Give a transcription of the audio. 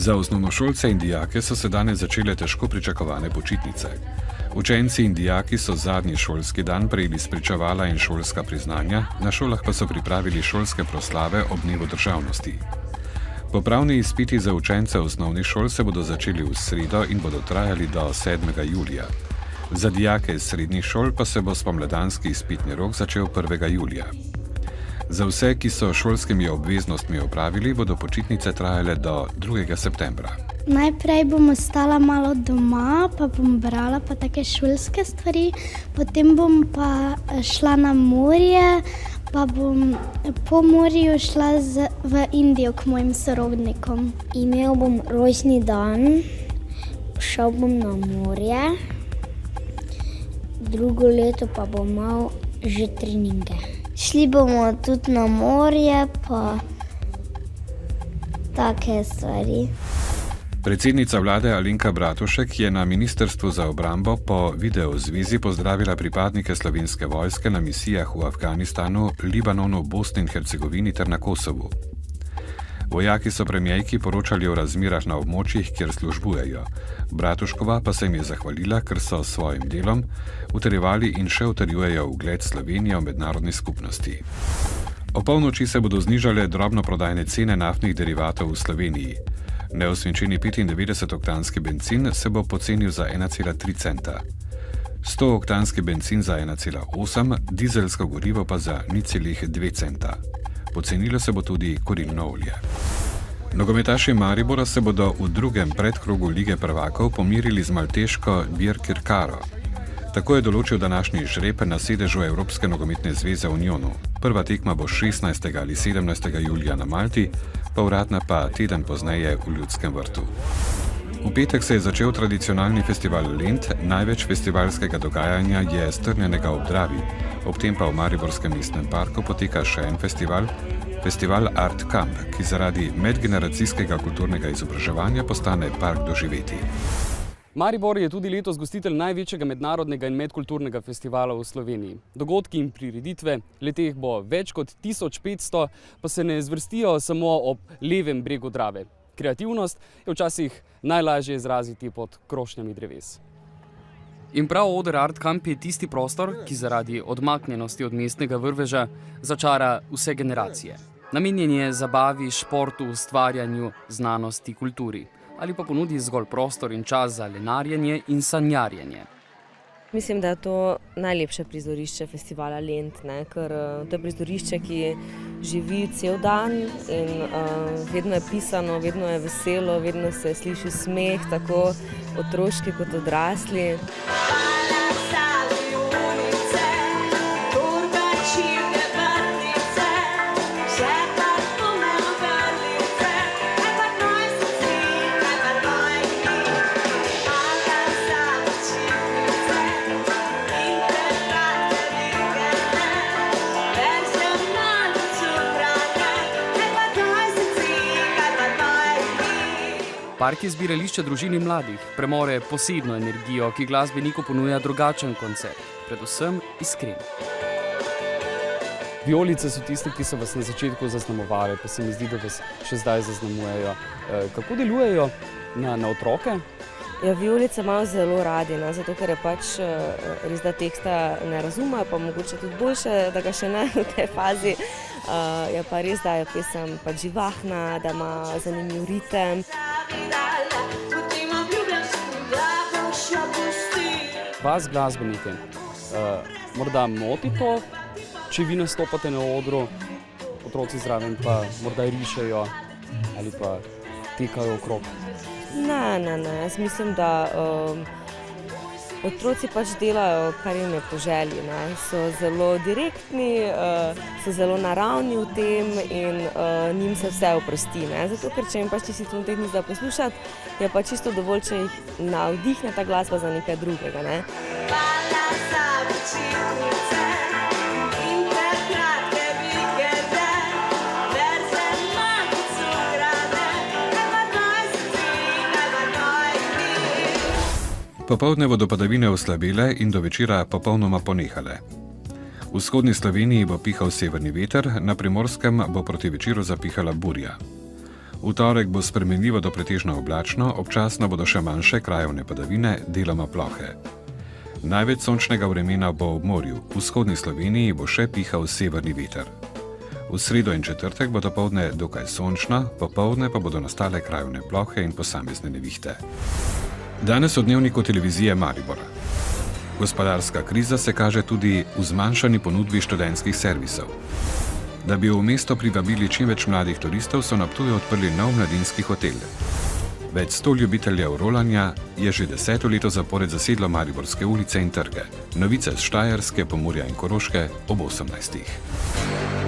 Za osnovnošolce in dijake so se danes začele težko pričakovane počitnice. Učenci in dijaki so zadnji šolski dan prejeli spričevala in šolska priznanja, na šolah pa so pripravili šolske proslave ob dnevu državnosti. Popravni izpiti za učence osnovnih šol se bodo začeli v sredo in bodo trajali do 7. julija. Za dijake iz srednjih šol pa se bo spomladanski izpitni rok začel 1. julija. Za vse, ki so šolskimi obveznostmi opravili, bodo počitnice trajale do 2. septembra. Najprej bom ostala malo doma, pa bom brala pa take šolske stvari, potem bom pa šla na morje, pa bom po morju šla v Indijo k mojim sorodnikom. Imel bom rojstni dan, šel bom na morje, drugo leto pa bom imel že treninge. Šli bomo tudi na morje, pa take stvari. Predsednica vlade Alenka Bratušek je na Ministrstvu za obrambo po videozvezi pozdravila pripadnike Slovenske vojske na misijah v Afganistanu, Libanonu, Bosni in Hercegovini ter na Kosovu. Vojaki so premierki poročali o razmerah na območjih, kjer službujejo. Bratuškova pa se jim je zahvalila, ker so s svojim delom utrjevali in še utrjujejo ugled Slovenije v mednarodni skupnosti. O polnoči se bodo znižale drobnoprodajne cene naftnih derivatov v Sloveniji. Neosvinčeni 95-oktanski bencin se bo pocenil za 1,3 centa. 100-oktanski bencin za 1,8, dizelsko gorivo pa za 0,2 centa. Pocenilo se bo tudi kurilno olje. Nogometaši Maribora se bodo v drugem predkrogu Lige prvakov pomirili z malteško Birkirkaro. Tako je določil današnji žreb na sedežu Evropske nogometne zveze v Unionu. Prva tekma bo 16. ali 17. julija na Malti, povratna pa teden pozneje v Ljudskem vrtu. V petek se je začel tradicionalni festival Lent, največ festivalskega dogajanja je strnjenega ob Dravi. Ob tem pa v Mariborskem mestnem parku poteka še en festival, festival Art Camp, ki zaradi medgeneracijskega kulturnega izobraževanja postane park doživeti. Maribor je tudi letos gostitelj največjega mednarodnega in medkulturnega festivala v Sloveniji. Dogodki in prireditve, leteh bo več kot 1500, pa se ne zvrstijo samo ob levem bregu Drave. Kreativnost je včasih najlažje izraziti pod krošnjami dreves. In prav oder Art Camp je tisti prostor, ki zaradi odmaknjenosti od mestnega vrveža začara vse generacije. Namenjen je zabavi, športu, ustvarjanju, znanosti, kulturi. Ali pa ponudi zgolj prostor in čas za lenarjenje in sanjarjenje. Mislim, da je to najlepše prizorišče festivala Lent, ker to je prizorišče, ki živi cel dan in vedno je pisano, vedno je veselo, vedno se sliši smeh, tako otroški kot odrasli. Park je zbirališče družin in mladih, premore posebno energijo, ki glasbeniku ponuja drugačen koncert, predvsem iskren. Vijolice so tiste, ki so vas na začetku zaznamovale, pa se mi zdi, da vas še zdaj zaznamujejo. Kako delujejo na otroke? Ja, vijolice imajo zelo radi, zato ker je pač res, da teksta ne razumejo, pa mogoče tudi boljše, da ga še ne v tej fazi. Je pa res, da je pesem pač živahna, da ima zanimiv ritem. Vas, glasbenike, morda moti to, če vi nastopate na odru, otroci zraven pa morda rišejo ali pa tekajo okrog? Ne, jaz mislim, da otroci pač delajo, kar jim je po želji, so zelo direktni, so zelo naravni v tem in njim se vse oprosti, zato ker če jim pač tisti trenutek ni za poslušati, je pa čisto dovolj, če jih navdihne ta glasba za nekaj drugega, Popoldne bodo padavine oslabele in do večera popolnoma ponehale. V vzhodni Sloveniji bo pihal severni veter, na Primorskem bo proti večeru zapihala burja. V torek bo spremenljivo do pretežno oblačno, občasno bodo še manjše krajevne padavine, deloma plohe. Največ sončnega vremena bo ob morju, v vzhodni Sloveniji bo še pihal severni veter. V sredo in četrtek bo dopoldne dokaj sončno, popoldne pa bodo nastale krajevne plohe in posamezne nevihte. Danes v dnevniku televizije Maribora. Gospodarska kriza se kaže tudi v zmanjšani ponudbi študentskih servisov. Da bi v mesto privabili čim več mladih turistov, so na Ptuju odprli nov mladinski hotel. Več 100 ljubiteljev rolanja je že 10. leto zapored zasedlo mariborske ulice in trge. Novice z Štajerske, Pomurja in Koroške ob 18.